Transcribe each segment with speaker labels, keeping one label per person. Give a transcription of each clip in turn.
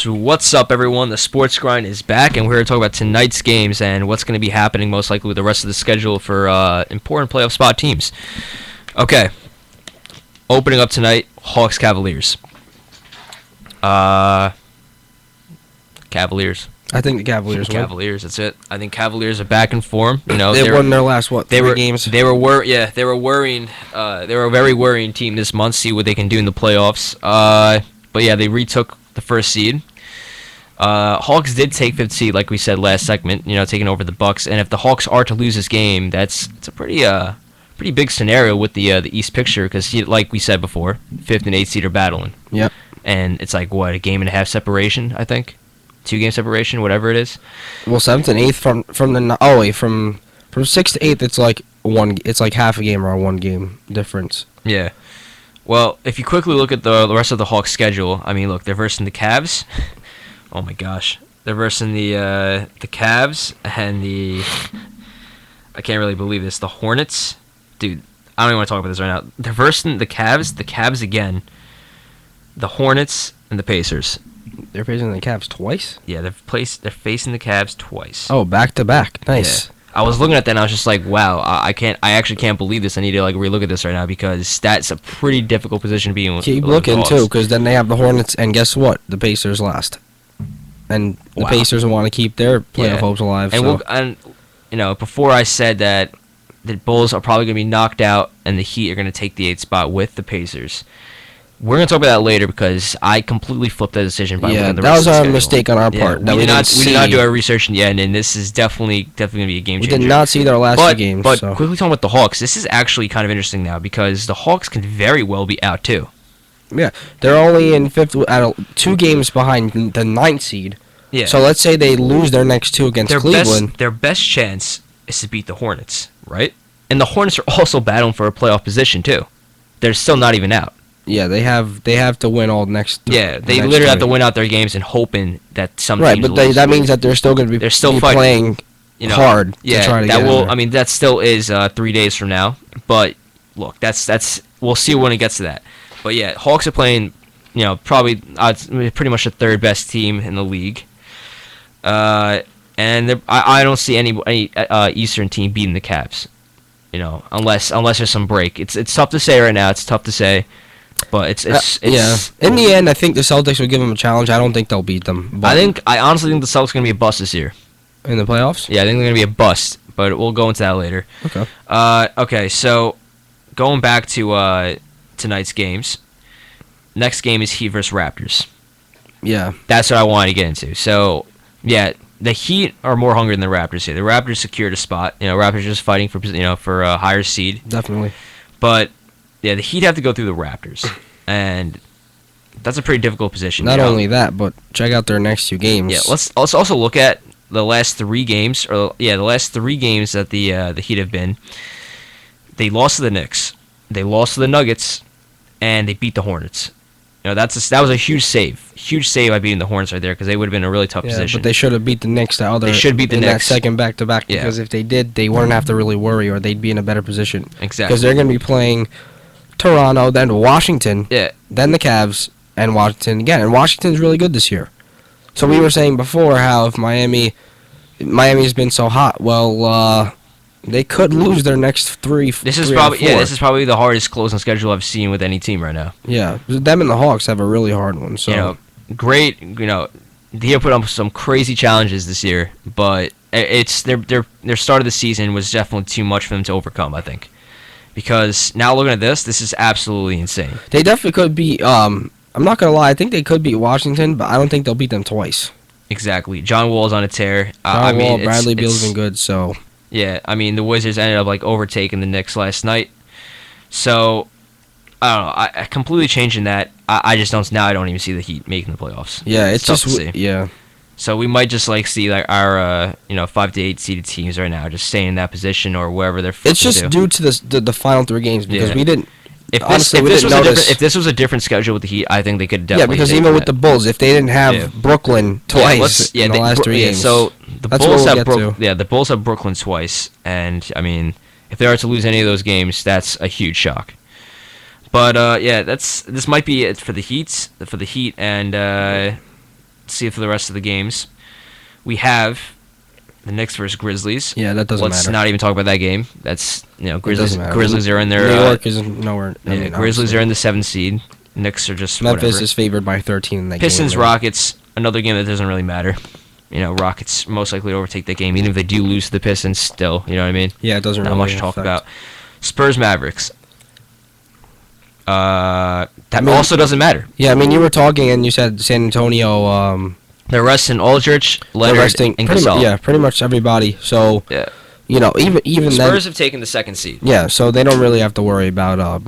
Speaker 1: Alright, what's up, everyone? The Sports Grind is back, and we're here to talk about tonight's games and what's going to be happening most likely with the rest of the schedule for important playoff spot teams. Okay, opening up tonight, Hawks Cavaliers. Cavaliers.
Speaker 2: I think the Cavaliers win.
Speaker 1: Cavaliers. That's it. I think Cavaliers are back in form. You know,
Speaker 2: they won their last three games.
Speaker 1: They were worrying. They were a very worrying team this month. See what they can do in the playoffs. But yeah, they retook the first seed. Hawks did take fifth seed, like we said last segment. You know, taking over the Bucks. And if the Hawks are to lose this game, it's a pretty big scenario with the East picture, because like we said before, fifth and eighth seed are battling.
Speaker 2: Yep.
Speaker 1: And it's like what, a game and a half separation, I think. 2-game separation, whatever it is.
Speaker 2: Well, seventh and eighth from sixth to eighth, it's like half a game or a 1 game difference.
Speaker 1: Yeah. Well, if you quickly look at the rest of the Hawks' schedule, I mean, look, they're versing the Cavs. Oh my gosh, they're versing the Cavs and I can't really believe this, the Hornets. Dude, I don't even want to talk about this right now. They're versing the Cavs again, the Hornets, and the Pacers.
Speaker 2: They're facing the Cavs twice?
Speaker 1: Yeah, they're facing the Cavs twice.
Speaker 2: Oh, back to back. Nice.
Speaker 1: Yeah. I was looking at that and I was just like, wow, I actually can't believe this. I need to like relook at this right now, because that's a pretty difficult position to be in.
Speaker 2: Keep looking too, because then they have the Hornets, and guess what? The Pacers last. And the Pacers want to keep their playoff hopes alive.
Speaker 1: And you know, before I said that the Bulls are probably going to be knocked out and the Heat are going to take the 8th spot with the Pacers. We're going to talk about that later, because I completely flipped that decision by looking at the rest of the schedule.
Speaker 2: That was a mistake on our part.
Speaker 1: We did not do our research yet, and this is definitely going to be a game changer.
Speaker 2: We did not see their last 2 games.
Speaker 1: But quickly talking about the Hawks, this is actually kind of interesting now, because the Hawks can very well be out too.
Speaker 2: Yeah, they're only in 5th, 2 games behind the 9th seed.
Speaker 1: Yeah.
Speaker 2: So let's say they lose their next 2 against Cleveland.
Speaker 1: Their best chance is to beat the Hornets, right? And the Hornets are also battling for a playoff position too. They're still not even out.
Speaker 2: Yeah, they have to win all next.
Speaker 1: Yeah, they literally have to win out their games and hoping that some teams
Speaker 2: lose. Right, but that means that they're still going to be playing hard.
Speaker 1: Yeah,
Speaker 2: to try to
Speaker 1: that will. I mean, that still is 3 days from now. But look, that's we'll see when it gets to that. But yeah, Hawks are playing. You know, probably pretty much the 3rd best team in the league. And I don't see any Eastern team beating the Cavs. You know, unless there's some break. It's tough to say right now. It's tough to say. But it's
Speaker 2: yeah. In the end, I think the Celtics will give them a challenge. I don't think they'll beat them.
Speaker 1: I honestly think the Celtics are gonna be a bust this year.
Speaker 2: In the playoffs?
Speaker 1: Yeah, I think they're gonna be a bust. But we'll go into that later.
Speaker 2: Okay.
Speaker 1: Okay. So going back to tonight's games. Next game is Heat versus Raptors.
Speaker 2: Yeah.
Speaker 1: That's what I wanted to get into. So yeah, the Heat are more hungry than the Raptors here. The Raptors secured a spot. You know, Raptors are just fighting for a higher seed.
Speaker 2: Definitely.
Speaker 1: But yeah, the Heat have to go through the Raptors, and that's a pretty difficult position.
Speaker 2: Not only that, but check out their next 2 games.
Speaker 1: Yeah, let's also look at the last 3 games, the last 3 games that the Heat have been. They lost to the Knicks, they lost to the Nuggets, and they beat the Hornets. You know, that was a huge save by beating the Hornets right there, because they would have been in a really tough position.
Speaker 2: But they should have beat the Knicks. They should beat the Knicks that second back-to-back, because if they did, they wouldn't have to really worry, or they'd be in a better position.
Speaker 1: Exactly.
Speaker 2: Because they're going to be playing Toronto, then Washington, then the Cavs, and Washington again. And Washington's really good this year. So we were saying before how if Miami's been so hot, well, they could lose their next 3.
Speaker 1: This is probably the hardest closing schedule I've seen with any team right now.
Speaker 2: Yeah, them and the Hawks have a really hard one. So
Speaker 1: you know, great. You know, the Heat put up some crazy challenges this year, but it's their start of the season was definitely too much for them to overcome, I think. Because now looking at this is absolutely insane.
Speaker 2: They definitely could be. I'm not gonna lie. I think they could beat Washington, but I don't think they'll beat them twice.
Speaker 1: Exactly. John Wall's on a tear.
Speaker 2: Bradley Beal's been good. So
Speaker 1: yeah, I mean the Wizards ended up like overtaking the Knicks last night. So I don't know. I completely changing that. I just don't. Now I don't even see the Heat making the playoffs.
Speaker 2: Yeah, it's
Speaker 1: tough
Speaker 2: just
Speaker 1: to see.
Speaker 2: Yeah.
Speaker 1: So we might just like see like our 5 to 8 seeded teams right now just staying in that position or wherever they're.
Speaker 2: It's just due to the final 3 games, because we didn't.
Speaker 1: If this was a different schedule with the Heat, I think they could definitely.
Speaker 2: Yeah, because even with the Bulls, if they didn't have Brooklyn twice in the last 3 games,
Speaker 1: so the Bulls have Brooklyn twice, and I mean, if they are to lose any of those games, that's a huge shock. But this might be it for the Heat, and see for the rest of the games. We have the Knicks versus Grizzlies.
Speaker 2: Yeah, that doesn't matter.
Speaker 1: Let's not even talk about that game. That's Grizzlies.
Speaker 2: matter.
Speaker 1: Grizzlies are in their.
Speaker 2: New York is nowhere.
Speaker 1: Grizzlies are in the 7th seed. Knicks are just
Speaker 2: Memphis
Speaker 1: whatever.
Speaker 2: is favored by 13 in that
Speaker 1: Pistons
Speaker 2: game.
Speaker 1: Rockets, another game that doesn't really matter. Rockets most likely to overtake that game, even if they do lose to the Pistons. Still, you know what I mean?
Speaker 2: Yeah, it doesn't
Speaker 1: Not
Speaker 2: really
Speaker 1: much to talk
Speaker 2: affect.
Speaker 1: about. Spurs Mavericks. Also doesn't matter.
Speaker 2: Yeah, I mean, you were talking and you said San Antonio.
Speaker 1: They're resting Aldridge, Leonard, and Gasol.
Speaker 2: Pretty much everybody. So
Speaker 1: Yeah.
Speaker 2: even
Speaker 1: Spurs
Speaker 2: then,
Speaker 1: have taken the 2nd seed.
Speaker 2: yeah. So they don't really have to worry about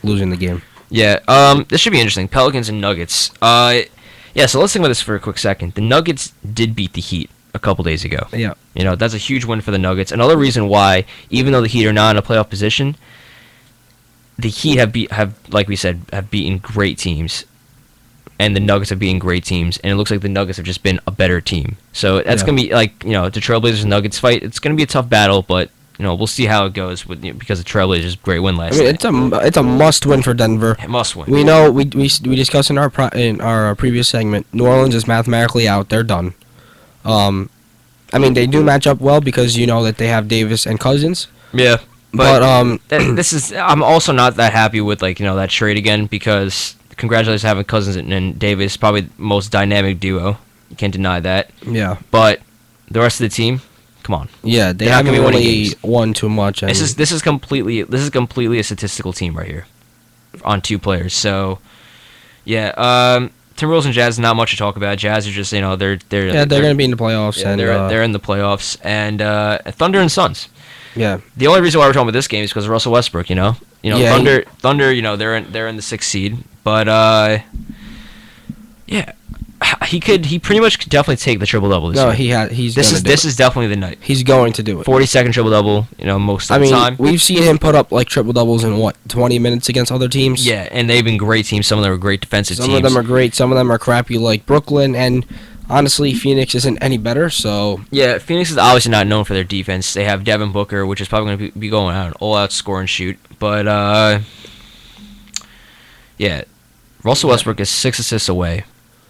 Speaker 2: losing the game.
Speaker 1: Yeah. This should be interesting. Pelicans and Nuggets. Yeah. So let's think about this for a quick second. The Nuggets did beat the Heat a couple days ago.
Speaker 2: Yeah.
Speaker 1: That's a huge win for the Nuggets. Another reason why, even though the Heat are not in a playoff position, the Heat have like we said, have beaten great teams, and the Nuggets have beaten great teams, and it looks like the Nuggets have just been a better team. So that's gonna be like the Trailblazers and Nuggets fight. It's gonna be a tough battle, but we'll see how it goes because the Trailblazers great win last night.
Speaker 2: It's a must win for Denver.
Speaker 1: It must win.
Speaker 2: We know we discussed in our previous segment. New Orleans is mathematically out. They're done. I mean, they do match up well because that they have Davis and Cousins.
Speaker 1: Yeah.
Speaker 2: But
Speaker 1: I'm also not that happy with that trade again because congratulations having Cousins and Davis, probably the most dynamic duo. You can't deny that.
Speaker 2: Yeah.
Speaker 1: But the rest of the team, come on.
Speaker 2: Yeah, they haven't really won too much.
Speaker 1: This is completely a statistical team right here, on 2 players. So, yeah. Timberwolves and Jazz, not much to talk about. Jazz are just they're
Speaker 2: going to be in the playoffs.
Speaker 1: Yeah,
Speaker 2: and
Speaker 1: they're in the playoffs, and Thunder and Suns.
Speaker 2: Yeah.
Speaker 1: The only reason why we're talking about this game is because of Russell Westbrook. Thunder. They're in the 6th seed, but yeah, he pretty much could definitely take the triple double this year. This is definitely the night.
Speaker 2: He's going to do it.
Speaker 1: 42nd triple double. Most of the time.
Speaker 2: We've seen him put up like triple doubles in 20 minutes against other teams.
Speaker 1: Yeah, and they've been great teams. Some of them are great defensive teams.
Speaker 2: Some of them are great. Some of them are crappy, like Brooklyn, and honestly, Phoenix isn't any better. So
Speaker 1: yeah, Phoenix is obviously not known for their defense. They have Devin Booker, which is probably going to be going out an all-out score and shoot. But yeah, Russell Westbrook is 6 assists away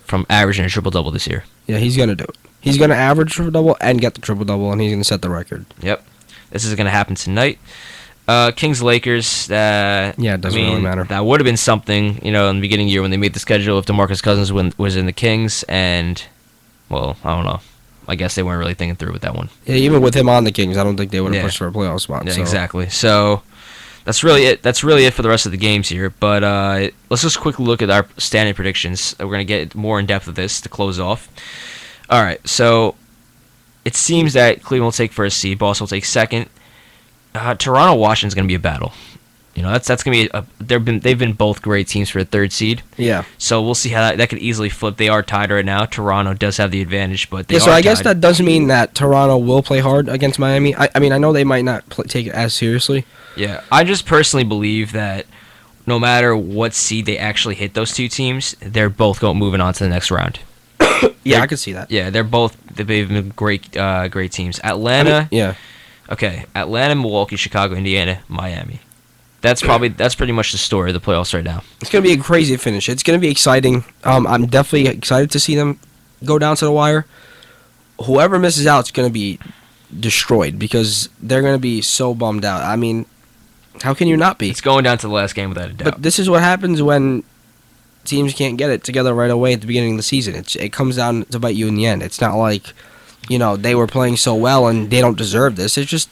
Speaker 1: from averaging a triple-double this year.
Speaker 2: Yeah, he's going to do it. He's going to average triple-double and get the triple-double, and he's going to set the record.
Speaker 1: Yep. This is going to happen tonight. Kings-Lakers,
Speaker 2: it doesn't really matter.
Speaker 1: That would have been something, in the beginning of the year when they made the schedule if DeMarcus Cousins was in the Kings, and, well, I don't know. I guess they weren't really thinking through with that one.
Speaker 2: Yeah, even with him on the Kings, I don't think they would have pushed for a playoff spot.
Speaker 1: Yeah, exactly. So that's really it. That's really it for the rest of the games here. But let's just quickly look at our standing predictions. We're going to get more in depth of this to close off. All right, so it seems that Cleveland will take 1st seed. Boston will take 2nd. Toronto, Washington's going to be a battle. That's going to be they've been both great teams for a 3rd seed.
Speaker 2: Yeah.
Speaker 1: So we'll see how that could easily flip. They are tied right now. Toronto does have the advantage, but they are
Speaker 2: so I
Speaker 1: tied.
Speaker 2: guess that does mean that Toronto will play hard against Miami. I mean, I know they might not take it as seriously.
Speaker 1: Yeah, I just personally believe that no matter what seed they actually hit those 2 teams, they're both moving on to the next round.
Speaker 2: Yeah, I could see that.
Speaker 1: Yeah, they've been great teams. Atlanta.
Speaker 2: Yeah.
Speaker 1: Okay, Atlanta, Milwaukee, Chicago, Indiana, Miami. That's pretty much the story of the playoffs right now.
Speaker 2: It's gonna be a crazy finish. It's gonna be exciting. I'm definitely excited to see them go down to the wire. Whoever misses out is gonna be destroyed because they're gonna be so bummed out. I mean, how can you not be?
Speaker 1: It's going down to the last game without a doubt.
Speaker 2: But this is what happens when teams can't get it together right away at the beginning of the season. It comes down to bite you in the end. It's not like, they were playing so well and they don't deserve this. It's just,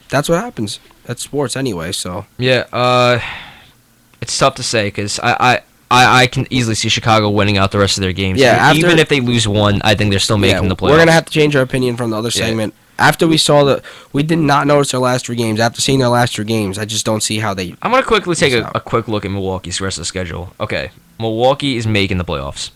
Speaker 2: that's what happens. That's sports anyway, so.
Speaker 1: Yeah, it's tough to say because I can easily see Chicago winning out the rest of their games.
Speaker 2: Yeah,
Speaker 1: even if they lose one, I think they're still making the playoffs.
Speaker 2: We're going to have to change our opinion from the other segment. After we saw we did not notice their last 3 games. After seeing their last 3 games, I just don't see how they.
Speaker 1: I'm gonna quickly take a quick look at Milwaukee's rest of the schedule. Okay, Milwaukee is making the playoffs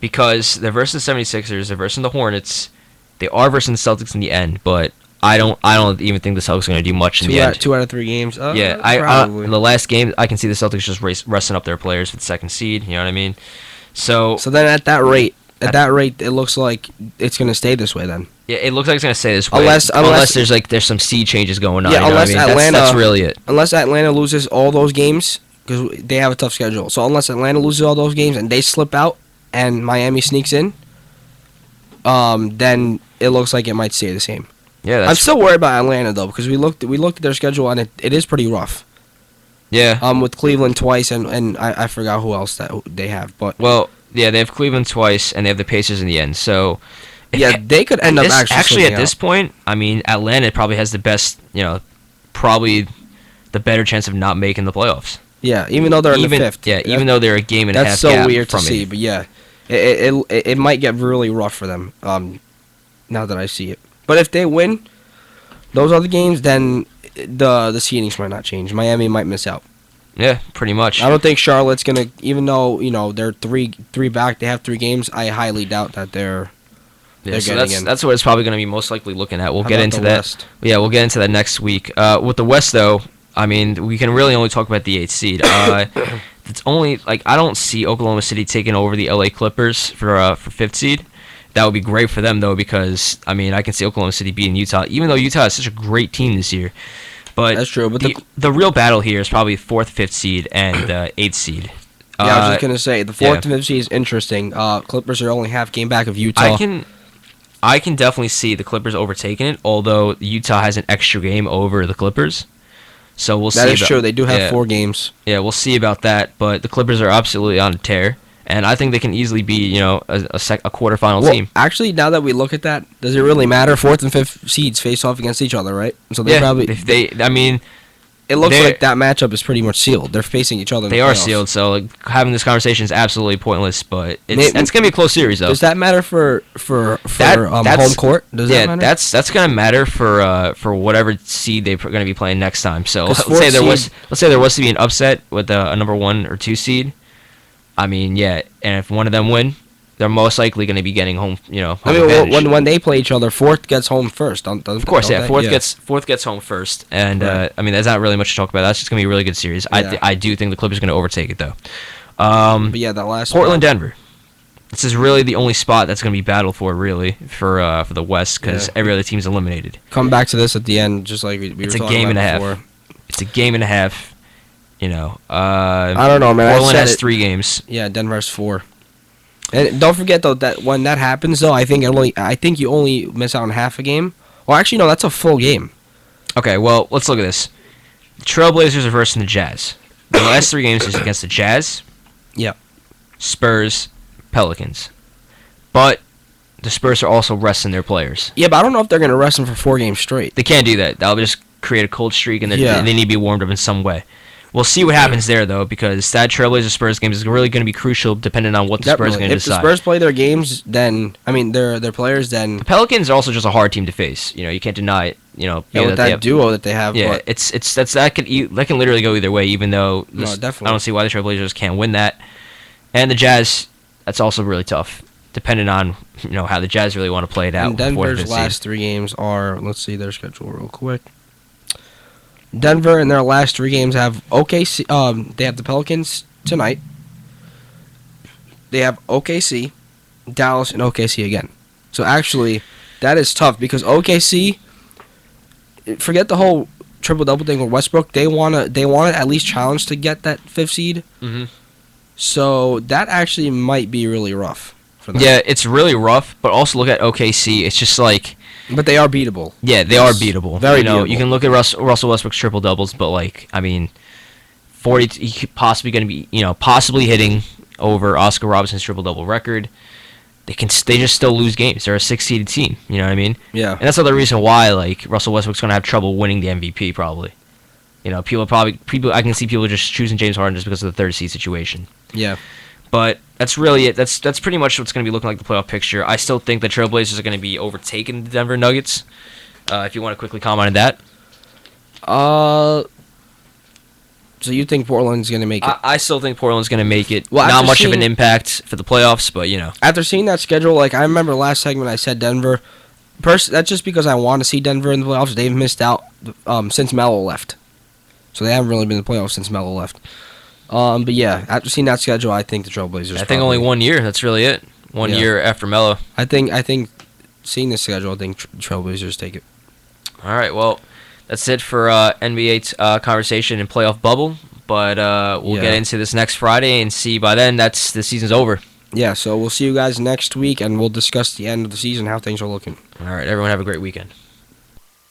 Speaker 1: because they're versus the 76ers, they're versus the Hornets, they are versus the Celtics in the end. But I don't even think the Celtics are gonna do much in the end.
Speaker 2: 2 out of 3 games.
Speaker 1: Yeah, in the last game, I can see the Celtics just resting up their players for the 2nd seed. You know what I mean? So
Speaker 2: then at that rate, it looks like it's gonna stay this way then.
Speaker 1: Yeah, it looks like it's gonna stay this way.
Speaker 2: Unless
Speaker 1: there's some seed changes going on.
Speaker 2: Yeah, unless Atlanta.
Speaker 1: That's really it.
Speaker 2: Unless Atlanta loses all those games, because they have a tough schedule. So unless Atlanta loses all those games and they slip out, and Miami sneaks in, then it looks like it might stay the same.
Speaker 1: Yeah,
Speaker 2: I'm still worried about Atlanta though, because we looked at their schedule and it is pretty rough.
Speaker 1: Yeah.
Speaker 2: With Cleveland twice and I forgot who else that they have, but
Speaker 1: they have Cleveland twice and they have the Pacers in the end. So
Speaker 2: they could end up
Speaker 1: actually at this point. I mean, Atlanta probably has the best, probably the better chance of not making the playoffs.
Speaker 2: Yeah, even though they're in the fifth.
Speaker 1: Yeah, even though they're a game and a half.
Speaker 2: That's so weird to see, but yeah, it might get really rough for them. Now that I see it, but if they win those other games, then the seedings might not change. Miami might miss out.
Speaker 1: Yeah, pretty much.
Speaker 2: I don't think Charlotte's gonna, even though they're three back. They have 3 games. I highly doubt that they're.
Speaker 1: So that's what it's probably going to be most likely looking at. We'll get into that.
Speaker 2: West?
Speaker 1: Yeah, we'll get into that next week. With the West, though, I mean, we can really only talk about the 8th seed. It's only I don't see Oklahoma City taking over the LA Clippers for 5th seed. That would be great for them though, because I mean, I can see Oklahoma City beating Utah, even though Utah is such a great team this year. But
Speaker 2: that's true. But
Speaker 1: the real battle here is probably 4th, 5th seed, and 8th seed.
Speaker 2: Yeah, I was just gonna say the 4th and 5th seed is interesting. Clippers are only half game back of Utah.
Speaker 1: I can definitely see the Clippers overtaking it, although Utah has an extra game over the Clippers. So we'll see.
Speaker 2: That is true. They do have 4 games.
Speaker 1: Yeah, we'll see about that. But the Clippers are absolutely on a tear, and I think they can easily be, a quarterfinal team.
Speaker 2: Actually, now that we look at that, does it really matter? 4th and 5th seeds face off against each other, right? So they probably. It looks like that matchup is pretty much sealed. They're facing each other.
Speaker 1: They are sealed, so having this conversation is absolutely pointless. But it's going to be a close series, though.
Speaker 2: Does that matter for home court? Does that matter?
Speaker 1: that's going to matter for whatever seed they're going to be playing next time. So let's say there was to be an upset with a number 1 or 2 seed. I mean, yeah, and if one of them win, they're most likely going to be getting home.
Speaker 2: When they play each other, 4th gets home first. Of
Speaker 1: course, yeah. 4th gets home first, and
Speaker 2: right.
Speaker 1: there's not really much to talk about. That's just going to be a really good series. Yeah. I do think the Clippers are going to overtake it though.
Speaker 2: But yeah, that last
Speaker 1: Portland, Denver. This is really the only spot that's going to be battled for, really, for the West, because every other team's eliminated.
Speaker 2: Come back to this at the end, just like we were talking about before.
Speaker 1: It's a game and a half. It's a game and a half.
Speaker 2: I don't know, man.
Speaker 1: Portland has 3 games.
Speaker 2: Yeah, Denver has 4. And don't forget though that when that happens though, I think you only miss out on half a game. Well, actually no, that's a full game.
Speaker 1: Okay, well let's look at this. The Trailblazers are versus the Jazz. The last 3 games is against the Jazz.
Speaker 2: Yep.
Speaker 1: Spurs, Pelicans. But the Spurs are also resting their players.
Speaker 2: Yeah, but I don't know if they're gonna rest them for 4 games straight.
Speaker 1: They can't do that. That'll just create a cold streak, and they need to be warmed up in some way. We'll see what happens there, though, because that Trailblazers Spurs game is really going to be crucial, depending on what the Spurs are going to decide.
Speaker 2: If the Spurs play their games, then their players, then
Speaker 1: the Pelicans are also just a hard team to face. You can't deny it.
Speaker 2: With that duo that they have.
Speaker 1: Yeah, that can literally go either way. Even though I don't see why the Trailblazers can't win that, and the Jazz, that's also really tough, depending on how the Jazz really want to play it out.
Speaker 2: And Denver's last 3 games are, let's see their schedule real quick. Denver in their last 3 games have OKC. They have the Pelicans tonight. They have OKC, Dallas, and OKC again. So actually, that is tough because OKC. Forget the whole triple-double thing with Westbrook. They wanna at least challenge to get that 5th seed.
Speaker 1: Mm-hmm.
Speaker 2: So that actually might be really rough for them.
Speaker 1: Yeah, it's really rough. But also look at OKC. It's just like.
Speaker 2: But they are beatable.
Speaker 1: Yeah, they are beatable.
Speaker 2: Very beatable.
Speaker 1: You can look at Russell Westbrook's triple doubles, but 40. He possibly going to be possibly hitting over Oscar Robinson's triple double record. They just still lose games. They're a 6-seeded team. You know what I mean?
Speaker 2: Yeah.
Speaker 1: And that's another reason why Russell Westbrook's going to have trouble winning the MVP probably. People I can see people just choosing James Harden just because of the 3rd seed situation.
Speaker 2: Yeah.
Speaker 1: But that's really it. That's pretty much what's going to be looking like the playoff picture. I still think the Trailblazers are going to be overtaking the Denver Nuggets. If you want to quickly comment on that.
Speaker 2: So you think Portland's going to make it?
Speaker 1: I still think Portland's going to make it.
Speaker 2: Well,
Speaker 1: not much of an impact for the playoffs, but
Speaker 2: After seeing that schedule, I remember last segment I said Denver. That's just because I want to see Denver in the playoffs. They've missed out since Melo left. So they haven't really been in the playoffs since Melo left. But yeah, after seeing that schedule, I think the Trailblazers.
Speaker 1: I think only 1 year. That's really it. 1 year after Melo.
Speaker 2: I think seeing this schedule, I think Trailblazers take it.
Speaker 1: All right. Well, that's it for NBA's conversation and playoff bubble. But we'll get into this next Friday and see. By then, the season's over.
Speaker 2: Yeah, so we'll see you guys next week, and we'll discuss the end of the season, how things are looking.
Speaker 1: All right, everyone have a great weekend.